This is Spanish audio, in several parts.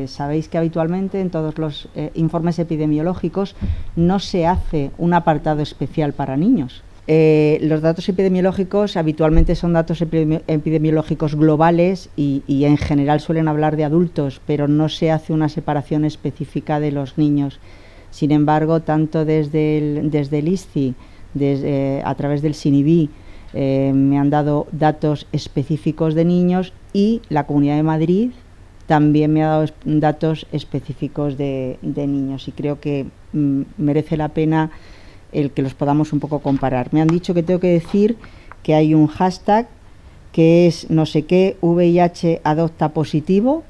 sabéis que habitualmente en todos los informes epidemiológicos no se hace un apartado especial para niños. Los datos epidemiológicos habitualmente son datos epidemiológicos globales y en general suelen hablar de adultos, pero no se hace una separación específica de los niños. Sin embargo, tanto desde el ISCI, a través del SINIBI, me han dado datos específicos de niños, y la Comunidad de Madrid también me ha dado datos específicos de niños, y creo que merece la pena el que los podamos un poco comparar. Me han dicho que tengo que decir que hay un hashtag que es no sé qué, VIH adopta positivo,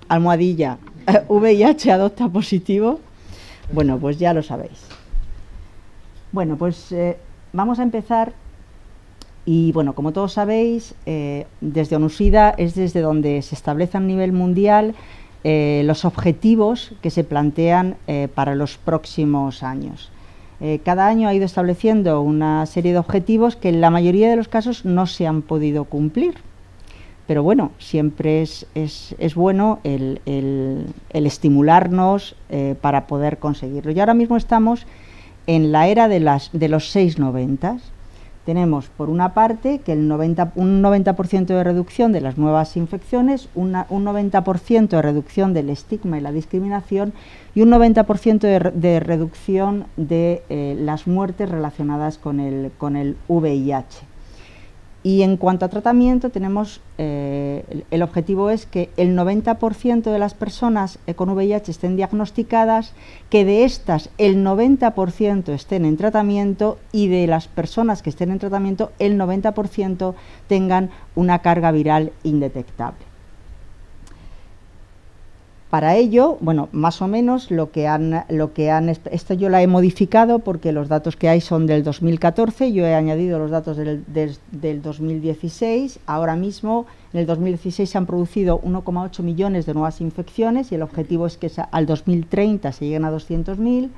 almohadilla, VIH adopta positivo. Bueno, pues ya lo sabéis. Bueno, pues vamos a empezar. Y bueno, como todos sabéis, desde ONUSIDA es desde donde se establecen a nivel mundial los objetivos que se plantean para los próximos años. Cada año ha ido estableciendo una serie de objetivos que en la mayoría de los casos no se han podido cumplir. Pero bueno, siempre es bueno el estimularnos para poder conseguirlo. Y ahora mismo estamos en la era de los 690. Tenemos, por una parte, que un 90% de reducción de las nuevas infecciones, un 90% de reducción del estigma y la discriminación, y un 90% de reducción de las muertes relacionadas con el VIH. Y en cuanto a tratamiento, tenemos el objetivo es que el 90% de las personas con VIH estén diagnosticadas, que de estas el 90% estén en tratamiento, y de las personas que estén en tratamiento el 90% tengan una carga viral indetectable. Para ello, bueno, más o menos esto yo la he modificado porque los datos que hay son del 2014, yo he añadido los datos del 2016. Ahora mismo, en el 2016 se han producido 1,8 millones de nuevas infecciones, y el objetivo es que al 2030 se lleguen a 200.000,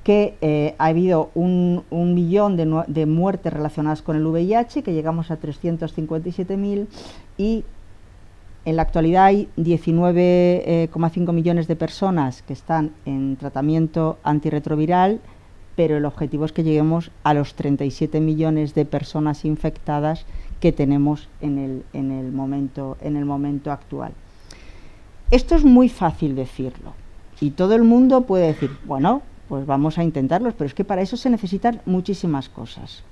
que ha habido un millón de muertes relacionadas con el VIH, que llegamos a 357.000, y en la actualidad hay 19,5 millones de personas que están en tratamiento antirretroviral, pero el objetivo es que lleguemos a los 37 millones de personas infectadas que tenemos en el momento actual. Esto es muy fácil decirlo, y todo el mundo puede decir, bueno, pues vamos a intentarlo, pero es que para eso se necesitan muchísimas cosas.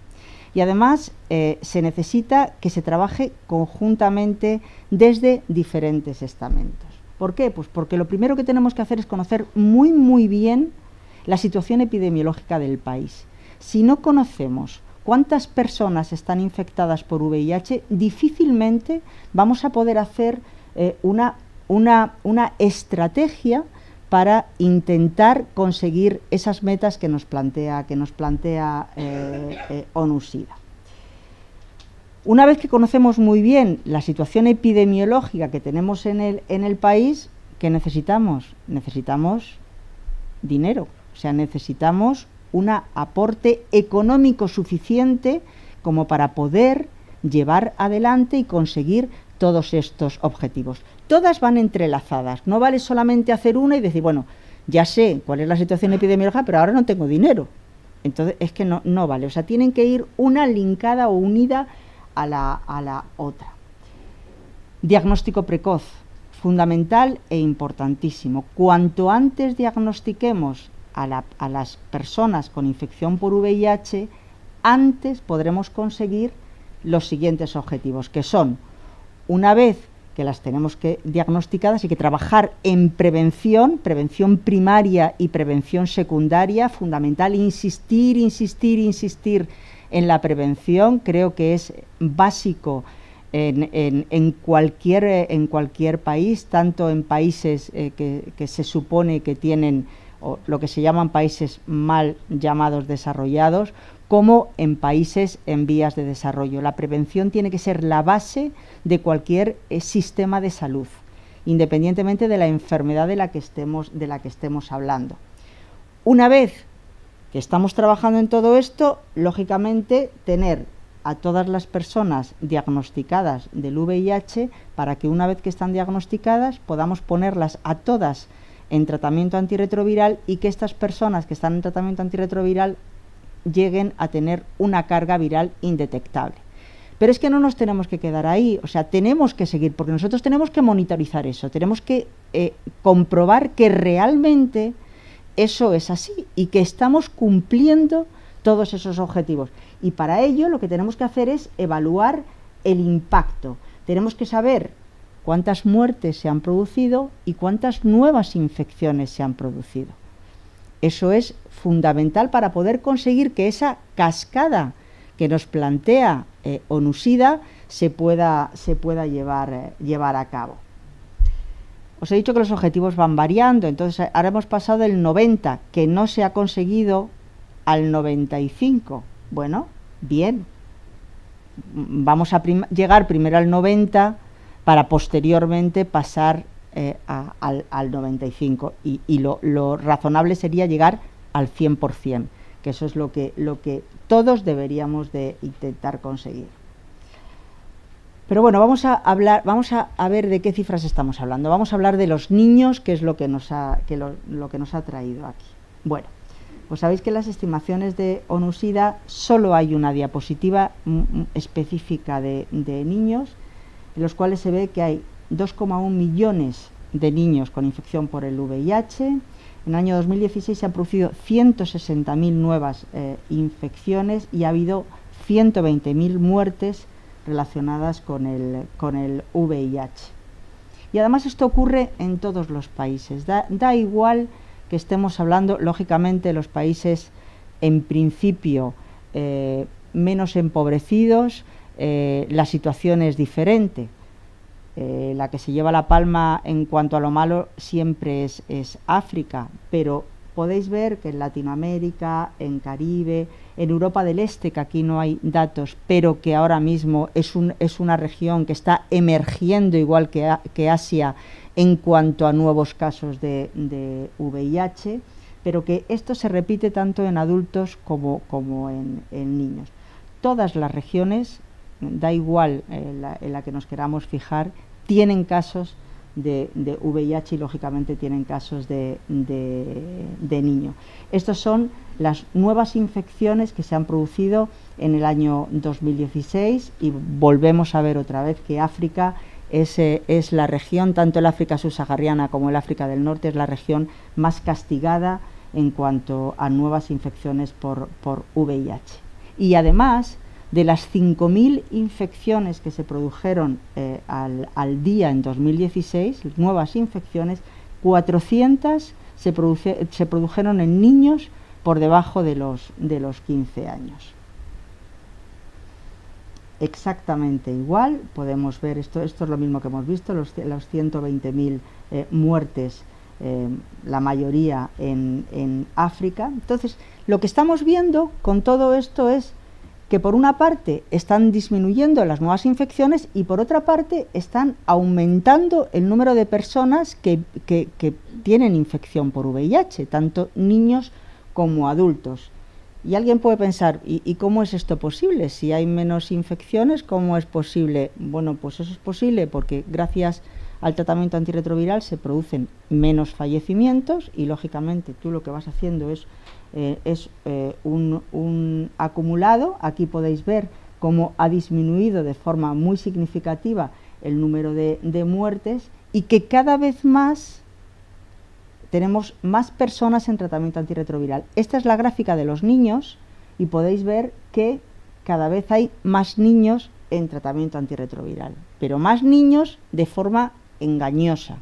Y además se necesita que se trabaje conjuntamente desde diferentes estamentos. ¿Por qué? Pues porque lo primero que tenemos que hacer es conocer muy bien la situación epidemiológica del país. Si no conocemos cuántas personas están infectadas por VIH, difícilmente vamos a poder hacer una estrategia para intentar conseguir esas metas que nos plantea ONUSIDA. Una vez que conocemos muy bien la situación epidemiológica que tenemos en el país, ¿qué necesitamos? Necesitamos dinero, o sea, necesitamos un aporte económico suficiente como para poder llevar adelante y conseguir todos estos objetivos. Todas van entrelazadas, no vale solamente hacer una y decir, bueno, ya sé cuál es la situación epidemiológica, pero ahora no tengo dinero. Entonces es que no vale, o sea, tienen que ir una linkada o unida a la otra. Diagnóstico precoz, fundamental e importantísimo. Cuanto antes diagnostiquemos a las personas con infección por VIH, antes podremos conseguir los siguientes objetivos, que son, una vez que las tenemos diagnosticadas, hay que trabajar en prevención primaria y prevención secundaria, fundamental, insistir en la prevención. Creo que es básico en cualquier país, tanto en países que se supone que tienen o lo que se llaman países mal llamados desarrollados, como en países en vías de desarrollo. La prevención tiene que ser la base de cualquier sistema de salud, independientemente de la enfermedad de la que estemos hablando. Una vez que estamos trabajando en todo esto, lógicamente tener a todas las personas diagnosticadas del VIH para que una vez que están diagnosticadas podamos ponerlas a todas en tratamiento antirretroviral y que estas personas que están en tratamiento antirretroviral lleguen a tener una carga viral indetectable. Pero es que no nos tenemos que quedar ahí, o sea, tenemos que seguir, porque nosotros tenemos que monitorizar eso, tenemos que comprobar que realmente eso es así y que estamos cumpliendo todos esos objetivos. Y para ello lo que tenemos que hacer es evaluar el impacto. Tenemos que saber cuántas muertes se han producido y cuántas nuevas infecciones se han producido. Eso es fundamental para poder conseguir que esa cascada que nos plantea ONU-SIDA se pueda llevar a cabo. Os he dicho que los objetivos van variando, entonces ahora hemos pasado del 90, que no se ha conseguido, al 95. Bueno, bien, vamos a llegar primero al 90 para posteriormente pasar al 95 y lo razonable sería llegar al 100%, que eso es lo que todos deberíamos de intentar conseguir. Pero bueno, vamos a ver de qué cifras estamos hablando. Vamos a hablar de los niños, que es lo que nos ha traído aquí. Bueno, pues sabéis que en las estimaciones de ONU-SIDA solo hay una diapositiva específica de niños, en los cuales se ve que hay 2,1 millones de niños con infección por el VIH. En el año 2016 se han producido 160.000 nuevas infecciones y ha habido 120.000 muertes relacionadas con el VIH. Y además esto ocurre en todos los países. Da igual que estemos hablando, lógicamente, los países en principio menos empobrecidos, la situación es diferente. La que se lleva la palma en cuanto a lo malo siempre es África, pero podéis ver que en Latinoamérica, en Caribe, en Europa del Este, que aquí no hay datos, pero que ahora mismo es una región que está emergiendo igual que Asia en cuanto a nuevos casos de VIH, pero que esto se repite tanto en adultos como en niños. Todas las regiones, da igual en la que nos queramos fijar, tienen casos de VIH y lógicamente tienen casos de niño. Estas son las nuevas infecciones que se han producido en el año 2016 y volvemos a ver otra vez que África es la región, tanto el África subsahariana como el África del Norte, es la región más castigada en cuanto a nuevas infecciones por VIH. Y además, de las 5.000 infecciones que se produjeron al día en 2016, nuevas infecciones, 400 se produjeron en niños por debajo de los 15 años. Exactamente igual, podemos ver, esto es lo mismo que hemos visto, los 120.000 muertes, la mayoría en África. Entonces, lo que estamos viendo con todo esto es que por una parte están disminuyendo las nuevas infecciones y por otra parte están aumentando el número de personas que tienen infección por VIH, tanto niños como adultos. Y alguien puede pensar, ¿y cómo es esto posible? Si hay menos infecciones, ¿cómo es posible? Bueno, pues eso es posible porque gracias al tratamiento antirretroviral se producen menos fallecimientos y lógicamente tú lo que vas haciendo es un acumulado. Aquí podéis ver cómo ha disminuido de forma muy significativa el número de muertes y que cada vez más tenemos más personas en tratamiento antirretroviral. Esta es la gráfica de los niños y podéis ver que cada vez hay más niños en tratamiento antirretroviral, pero más niños de forma engañosa.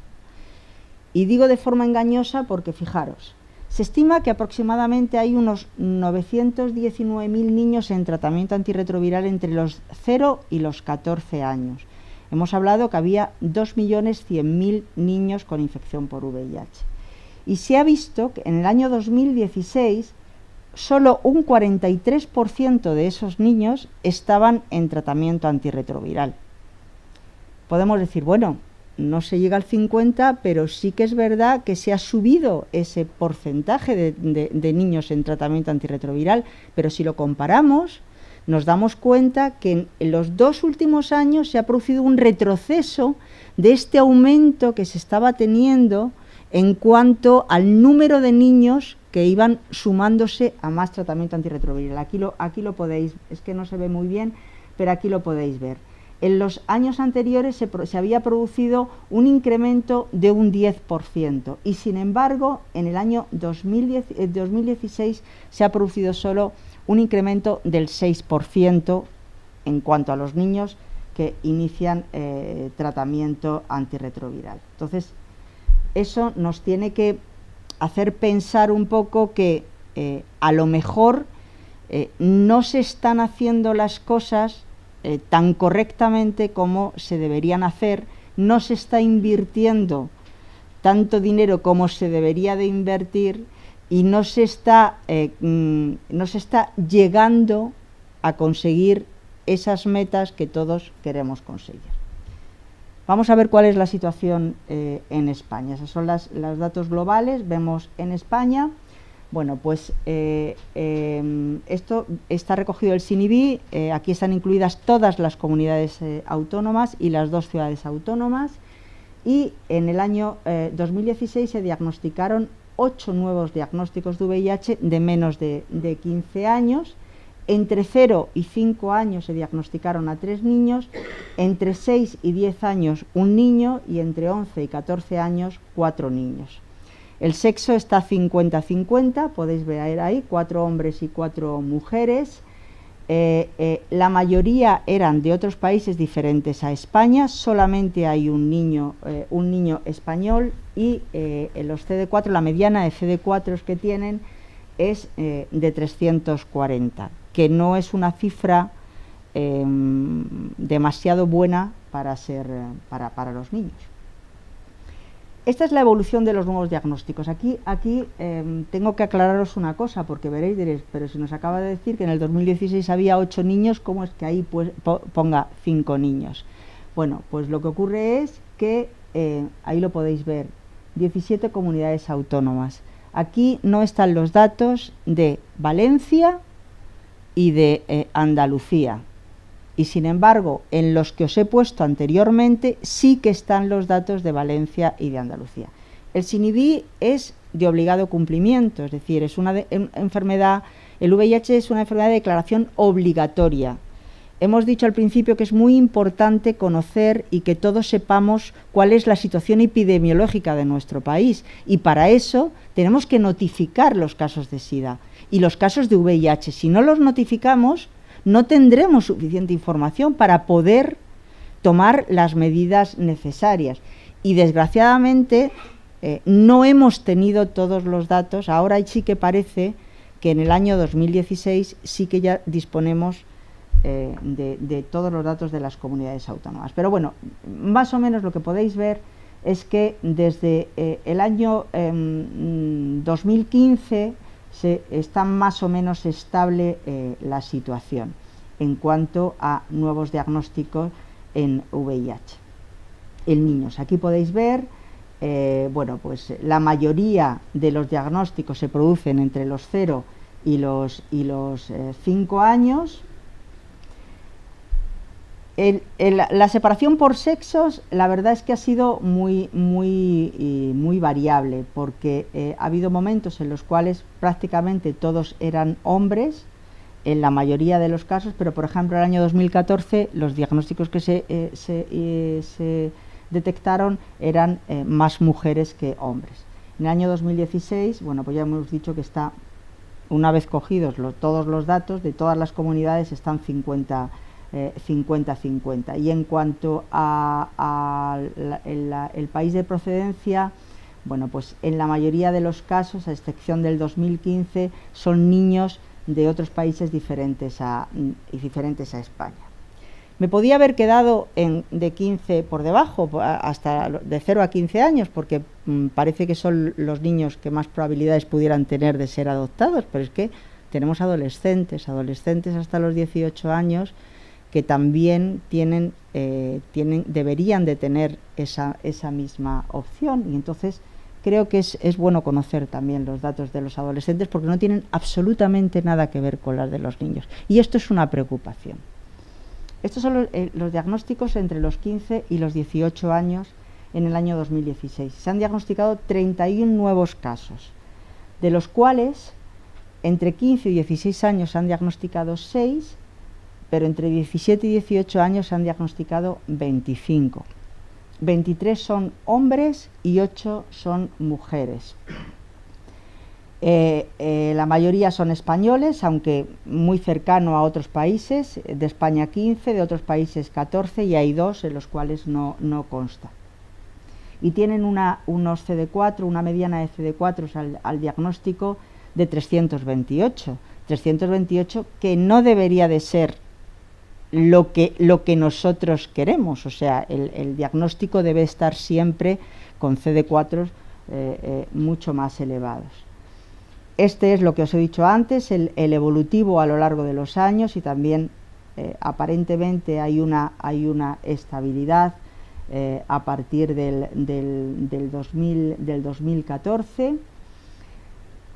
Y digo de forma engañosa porque fijaros, se estima que aproximadamente hay unos 919.000 niños en tratamiento antirretroviral entre los 0 y los 14 años. Hemos hablado que había 2.100.000 niños con infección por VIH. Y se ha visto que en el año 2016 solo un 43% de esos niños estaban en tratamiento antirretroviral. Podemos decir, bueno, no se llega al 50, pero sí que es verdad que se ha subido ese porcentaje de niños en tratamiento antirretroviral, pero si lo comparamos, nos damos cuenta que en los 2 últimos años se ha producido un retroceso de este aumento que se estaba teniendo en cuanto al número de niños que iban sumándose a más tratamiento antirretroviral. Aquí lo podéis, es que no se ve muy bien, pero aquí lo podéis ver. En los años anteriores se había producido un incremento de un 10% y sin embargo en el año 2016 se ha producido solo un incremento del 6% en cuanto a los niños que inician tratamiento antirretroviral. Entonces, eso nos tiene que hacer pensar un poco que a lo mejor no se están haciendo las cosas tan correctamente como se deberían hacer, no se está invirtiendo tanto dinero como se debería de invertir y no se está llegando a conseguir esas metas que todos queremos conseguir. Vamos a ver cuál es la situación en España. Esos son los datos globales. Vemos en España, bueno, pues esto está recogido el SINIBI. Aquí están incluidas todas las comunidades autónomas y las 2 ciudades autónomas. Y en el año 2016 se diagnosticaron 8 nuevos diagnósticos de VIH de menos de 15 años. Entre 0 y 5 años se diagnosticaron a 3 niños, entre 6 y 10 años un niño y entre 11 y 14 años 4 niños. El sexo está 50-50, podéis ver ahí, 4 hombres y 4 mujeres. La mayoría eran de otros países diferentes a España, solamente hay un niño español y en los CD4, la mediana de CD4 que tienen es de 340. Que no es una cifra demasiado buena para los niños. Esta es la evolución de los nuevos diagnósticos. Aquí tengo que aclararos una cosa, porque diréis, pero si nos acaba de decir que en el 2016 había 8 niños, ¿cómo es que ahí ponga 5 niños? Bueno, pues lo que ocurre es que, ahí lo podéis ver, 17 comunidades autónomas. Aquí no están los datos de Valencia y de Andalucía, y sin embargo en los que os he puesto anteriormente sí que están los datos de Valencia y de Andalucía. El SINIBI es de obligado cumplimiento, es decir, es una enfermedad, el VIH es una enfermedad de declaración obligatoria. Hemos dicho al principio que es muy importante conocer y que todos sepamos cuál es la situación epidemiológica de nuestro país, y para eso tenemos que notificar los casos de SIDA y los casos de VIH. Si no los notificamos, no tendremos suficiente información para poder tomar las medidas necesarias. Y desgraciadamente no hemos tenido todos los datos. Ahora sí que parece que en el año 2016 sí que ya disponemos de todos los datos de las comunidades autónomas. Pero bueno, más o menos lo que podéis ver es que desde el año 2015 está más o menos estable la situación en cuanto a nuevos diagnósticos en VIH en niños. Aquí podéis ver, bueno, pues la mayoría de los diagnósticos se producen entre los 0 y los 5 años. La separación por sexos, la verdad es que ha sido muy variable, porque ha habido momentos en los cuales prácticamente todos eran hombres, en la mayoría de los casos, pero por ejemplo en el año 2014 los diagnósticos que se detectaron eran más mujeres que hombres. En el año 2016, bueno, pues ya hemos dicho que está, una vez cogidos todos los datos de todas las comunidades, están 50-50. Y en cuanto a el país de procedencia, bueno, pues en la mayoría de los casos, a excepción del 2015, son niños de otros países diferentes a España. Me podía haber quedado de 15 por debajo, hasta de 0 a 15 años, porque parece que son los niños que más probabilidades pudieran tener de ser adoptados, pero es que tenemos adolescentes hasta los 18 años, que también deberían de tener esa misma opción, y entonces creo que es bueno conocer también los datos de los adolescentes porque no tienen absolutamente nada que ver con las de los niños. Y esto es una preocupación. Estos son los diagnósticos entre los 15 y los 18 años en el año 2016. Se han diagnosticado 31 nuevos casos, de los cuales entre 15 y 16 años se han diagnosticado 6, pero entre 17 y 18 años se han diagnosticado 25. 23 son hombres y 8 son mujeres. La mayoría son españoles, aunque muy cercano a otros países, de España 15, de otros países 14 y hay 2 en los cuales no consta. Y tienen unos CD4, una mediana de CD4 al diagnóstico de 328. 328 que no debería de ser lo que nosotros queremos, o sea, el diagnóstico debe estar siempre con CD4 mucho más elevados. Este es lo que os he dicho antes, el evolutivo a lo largo de los años y también aparentemente hay una estabilidad a partir del 2014.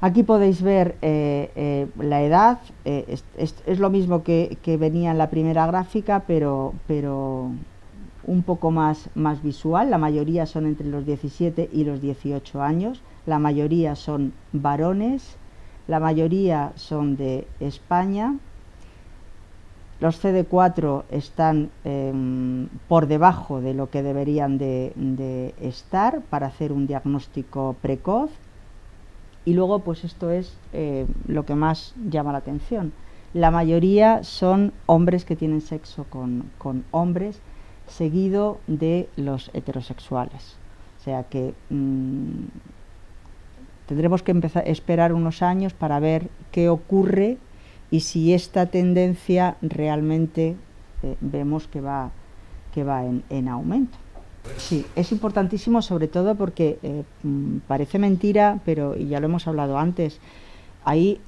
Aquí podéis ver la edad, es lo mismo que venía en la primera gráfica, pero un poco más visual. La mayoría son entre los 17 y los 18 años, la mayoría son varones, la mayoría son de España. Los CD4 están por debajo de lo que deberían de estar para hacer un diagnóstico precoz. Y luego, pues esto es lo que más llama la atención. La mayoría son hombres que tienen sexo con hombres, seguido de los heterosexuales. O sea que tendremos que empezar a esperar unos años para ver qué ocurre y si esta tendencia realmente vemos que va en aumento. Sí, es importantísimo, sobre todo porque parece mentira, pero y ya lo hemos hablado antes, hay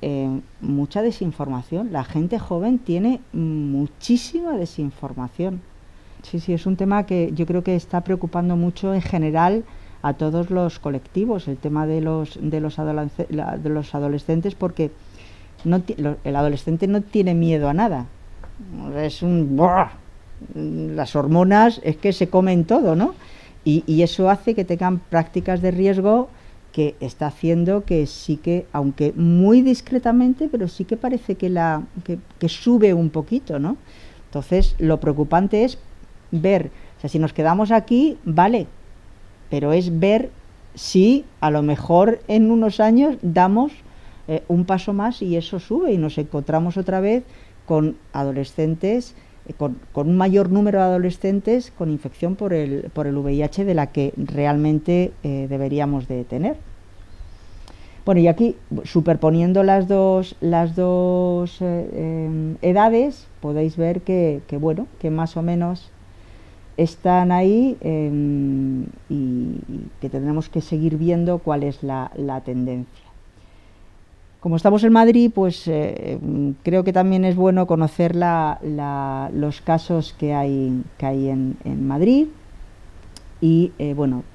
mucha desinformación. La gente joven tiene muchísima desinformación. Sí, es un tema que yo creo que está preocupando mucho en general a todos los colectivos, el tema de los adolescentes, porque el adolescente no tiene miedo a nada. Es un... Las hormonas es que se comen todo, ¿no? Y eso hace que tengan prácticas de riesgo que está haciendo que sí que, aunque muy discretamente, pero sí que parece que sube un poquito, ¿no? Entonces, lo preocupante es ver, o sea, si nos quedamos aquí, vale, pero es ver si a lo mejor en unos años damos un paso más y eso sube y nos encontramos otra vez con adolescentes, con un mayor número de adolescentes con infección por el VIH de la que realmente deberíamos de tener. Bueno, y aquí, superponiendo las dos edades, podéis ver que más o menos están ahí y que tendremos que seguir viendo cuál es la tendencia. Como estamos en Madrid, pues creo que también es bueno conocer los casos que hay en Madrid. Y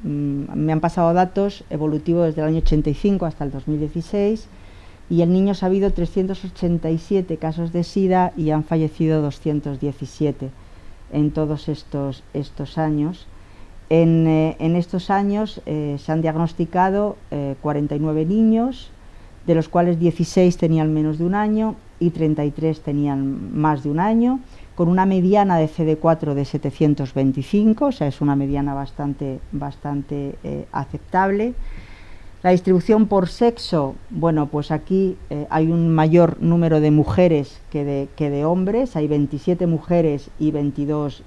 me han pasado datos evolutivos desde el año 85 hasta el 2016 y en niños ha habido 387 casos de SIDA y han fallecido 217 en todos estos años. En estos años se han diagnosticado 49 niños, de los cuales 16 tenían menos de un año y 33 tenían más de un año, con una mediana de CD4 de 725, o sea, es una mediana bastante aceptable. La distribución por sexo, bueno, pues aquí hay un mayor número de mujeres que de hombres, hay 27 mujeres y 22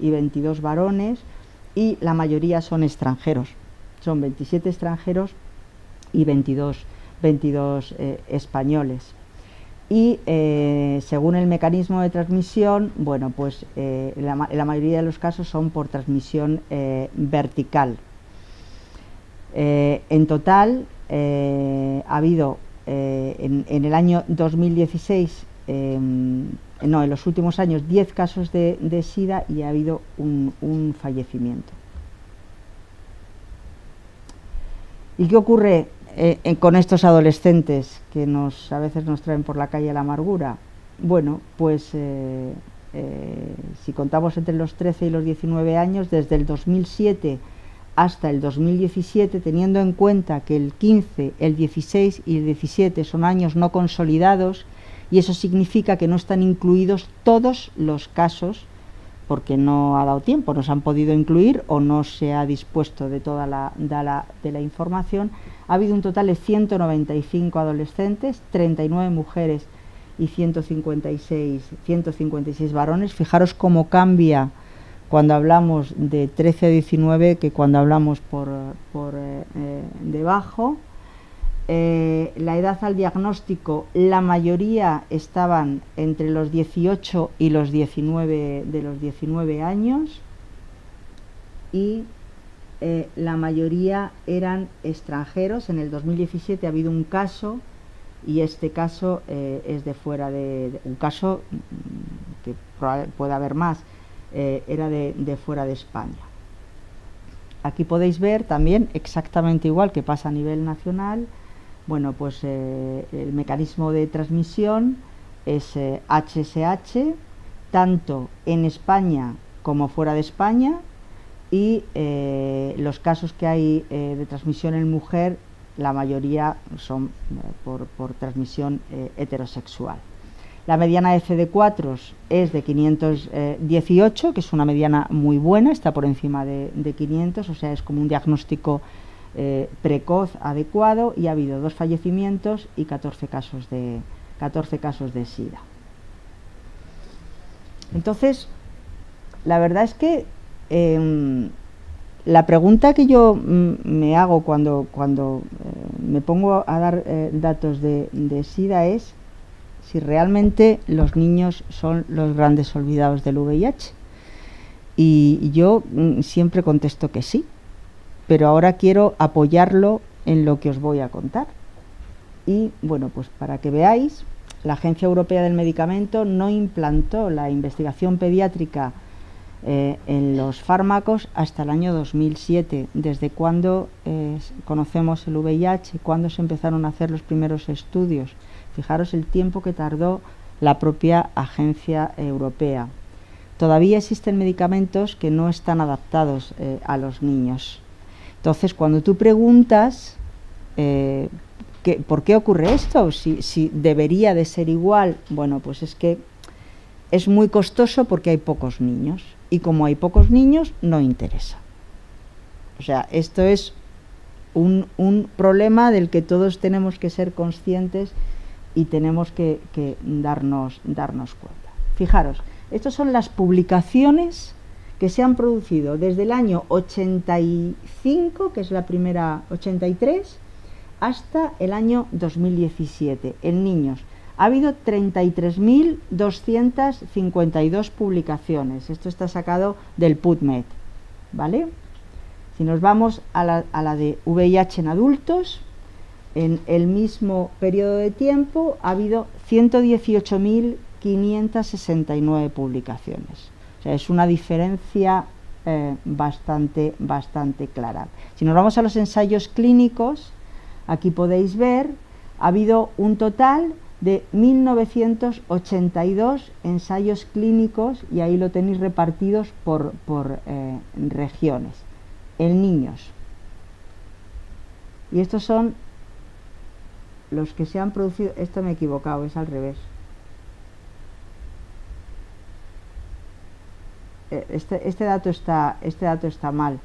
varones, y la mayoría son extranjeros, son 27 extranjeros y 22 españoles. Y según el mecanismo de transmisión, bueno, pues la mayoría de los casos son por transmisión vertical. En total ha habido en el año 2016, en los últimos años, 10 casos de SIDA y ha habido un fallecimiento. ¿Y qué ocurre con estos adolescentes que a veces nos traen por la calle la amargura? Bueno, pues si contamos entre los 13 y los 19 años, desde el 2007 hasta el 2017, teniendo en cuenta que el 15, el 16 y el 17 son años no consolidados, y eso significa que no están incluidos todos los casos, porque no ha dado tiempo, no se han podido incluir o no se ha dispuesto de toda de la información. Ha habido un total de 195 adolescentes, 39 mujeres y 156 varones. Fijaros cómo cambia cuando hablamos de 13 a 19 que cuando hablamos por debajo. La edad al diagnóstico, la mayoría estaban entre los 18 y los 19 años, y la mayoría eran extranjeros. En el 2017 ha habido un caso, y este caso es de fuera de un caso que puede haber más, era de fuera de España. Aquí podéis ver también exactamente igual que pasa a nivel nacional. Bueno, pues el mecanismo de transmisión es HSH, tanto en España como fuera de España, y los casos que hay de transmisión en mujer, la mayoría son por transmisión heterosexual. La mediana de CD4 es de 518, que es una mediana muy buena, está por encima de 500, o sea, es como un diagnóstico precoz adecuado, y ha habido 2 fallecimientos y 14 casos de SIDA. Entonces, la verdad es que la pregunta que yo me hago cuando me pongo a dar datos de SIDA es si realmente los niños son los grandes olvidados del VIH. Y yo siempre contesto que sí, pero ahora quiero apoyarlo en lo que os voy a contar. Y bueno, pues para que veáis, la Agencia Europea del Medicamento no implantó la investigación pediátrica en los fármacos hasta el año 2007, desde cuando conocemos el VIH, cuando se empezaron a hacer los primeros estudios. Fijaros el tiempo que tardó la propia Agencia Europea. Todavía existen medicamentos que no están adaptados a los niños. Entonces, cuando tú preguntas ¿por qué ocurre esto? Si debería de ser igual, bueno, pues es que es muy costoso porque hay pocos niños, y como hay pocos niños, no interesa. O sea, esto es un problema del que todos tenemos que ser conscientes y tenemos que darnos cuenta. Fijaros, estas son las publicaciones que se han producido desde el año 85, que es la primera, 83, hasta el año 2017, en niños. Ha habido 33.252 publicaciones. Esto está sacado del PubMed, ¿vale? Si nos vamos a la de VIH en adultos, en el mismo periodo de tiempo ha habido 118.569 publicaciones. O sea, es una diferencia bastante clara. Si nos vamos a los ensayos clínicos, aquí podéis ver, ha habido un total de 1.982 ensayos clínicos, y ahí lo tenéis repartidos por regiones, en niños. Y estos son los que se han producido. Esto me he equivocado, es al revés. Este dato está mal,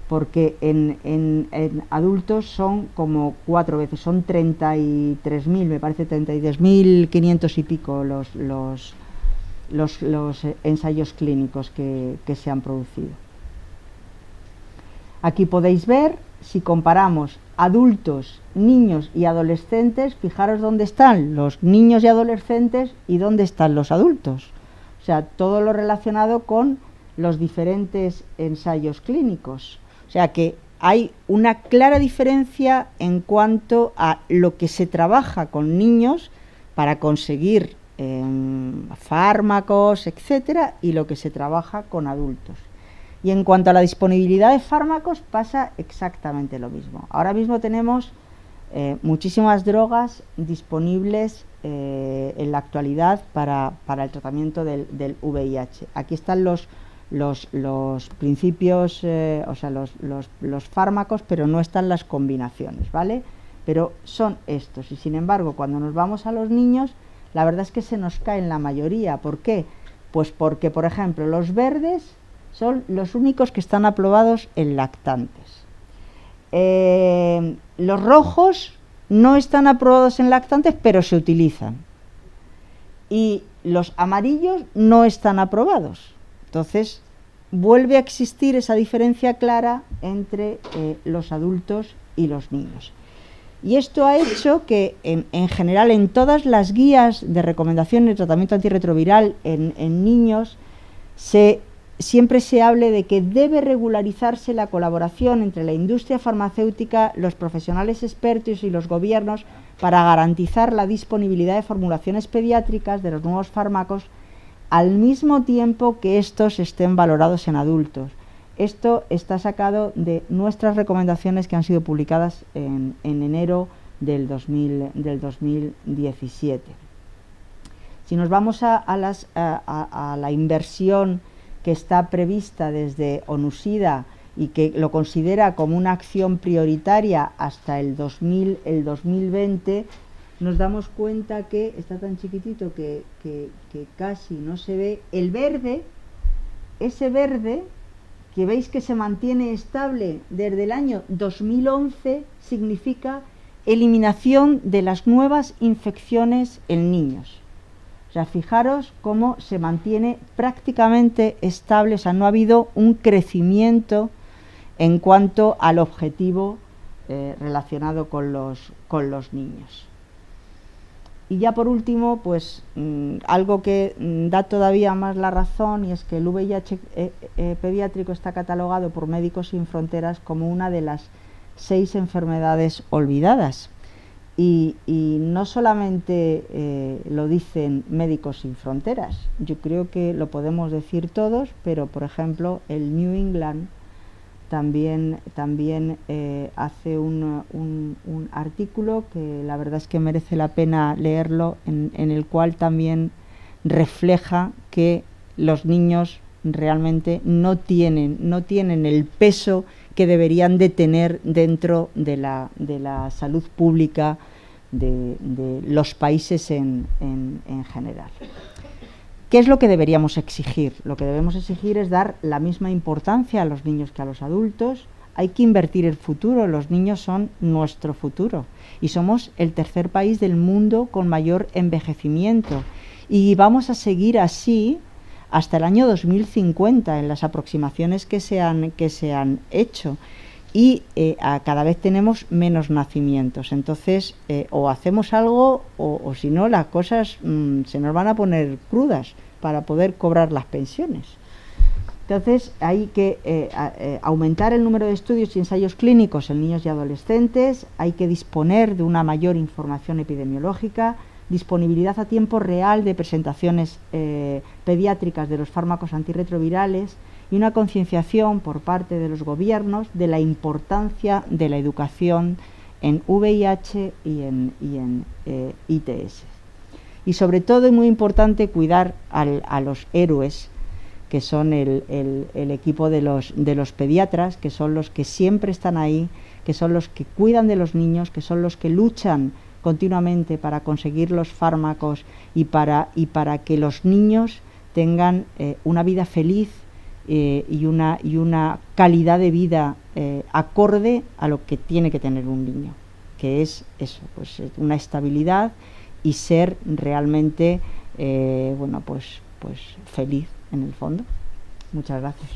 porque en adultos son como 4 veces, son 33.000, me parece 33.500 y pico los ensayos clínicos que se han producido. Aquí podéis ver, si comparamos adultos, niños y adolescentes, fijaros dónde están los niños y adolescentes y dónde están los adultos. O sea, todo lo relacionado con los diferentes ensayos clínicos. O sea que hay una clara diferencia en cuanto a lo que se trabaja con niños para conseguir fármacos, etcétera, y lo que se trabaja con adultos. Y en cuanto a la disponibilidad de fármacos pasa exactamente lo mismo. Ahora mismo tenemos muchísimas drogas disponibles en la actualidad para el tratamiento del VIH. Aquí están los principios, o sea, los fármacos, pero no están las combinaciones, ¿vale? Pero son estos. Y sin embargo, cuando nos vamos a los niños, la verdad es que se nos caen la mayoría. ¿Por qué? Pues porque, por ejemplo, los verdes son los únicos que están aprobados en lactantes. Los rojos no están aprobados en lactantes, pero se utilizan. Y los amarillos no están aprobados. Entonces, vuelve a existir esa diferencia clara entre los adultos y los niños. Y esto ha hecho que, en general, en todas las guías de recomendación de tratamiento antirretroviral en niños, siempre se hable de que debe regularizarse la colaboración entre la industria farmacéutica, los profesionales expertos y los gobiernos para garantizar la disponibilidad de formulaciones pediátricas de los nuevos fármacos al mismo tiempo que estos estén valorados en adultos. Esto está sacado de nuestras recomendaciones que han sido publicadas en enero del 2017. Si nos vamos a la inversión que está prevista desde ONUSIDA y que lo considera como una acción prioritaria hasta el 2020, nos damos cuenta que está tan chiquitito que casi no se ve. El verde, ese verde que veis que se mantiene estable desde el año 2011, significa eliminación de las nuevas infecciones en niños. O sea, fijaros cómo se mantiene prácticamente estable, o sea, no ha habido un crecimiento en cuanto al objetivo relacionado con los niños. Y ya por último, pues algo que da todavía más la razón, y es que el VIH pediátrico está catalogado por Médicos Sin Fronteras como una de las 6 enfermedades olvidadas. Y no solamente lo dicen Médicos Sin Fronteras, yo creo que lo podemos decir todos, pero por ejemplo el New England también hace un artículo que la verdad es que merece la pena leerlo, en el cual también refleja que los niños realmente no tienen el peso que deberían de tener dentro de la salud pública de los países en general. ¿Qué es lo que deberíamos exigir? Lo que debemos exigir es dar la misma importancia a los niños que a los adultos. Hay que invertir el futuro, los niños son nuestro futuro y somos el tercer país del mundo con mayor envejecimiento, y vamos a seguir así hasta el año 2050 en las aproximaciones que se han hecho, y cada vez tenemos menos nacimientos. Entonces o hacemos algo o si no, las cosas se nos van a poner crudas para poder cobrar las pensiones. Entonces hay que aumentar el número de estudios y ensayos clínicos en niños y adolescentes, hay que disponer de una mayor información epidemiológica, disponibilidad a tiempo real de presentaciones pediátricas de los fármacos antirretrovirales, y una concienciación por parte de los gobiernos de la importancia de la educación en VIH y en ITS. Y sobre todo, es muy importante cuidar a los héroes, que son el equipo de los pediatras, que son los que siempre están ahí, que son los que cuidan de los niños, que son los que luchan continuamente para conseguir los fármacos y para que los niños tengan una vida feliz y una calidad de vida acorde a lo que tiene que tener un niño, que es eso, pues una estabilidad y ser realmente pues feliz en el fondo. Muchas gracias.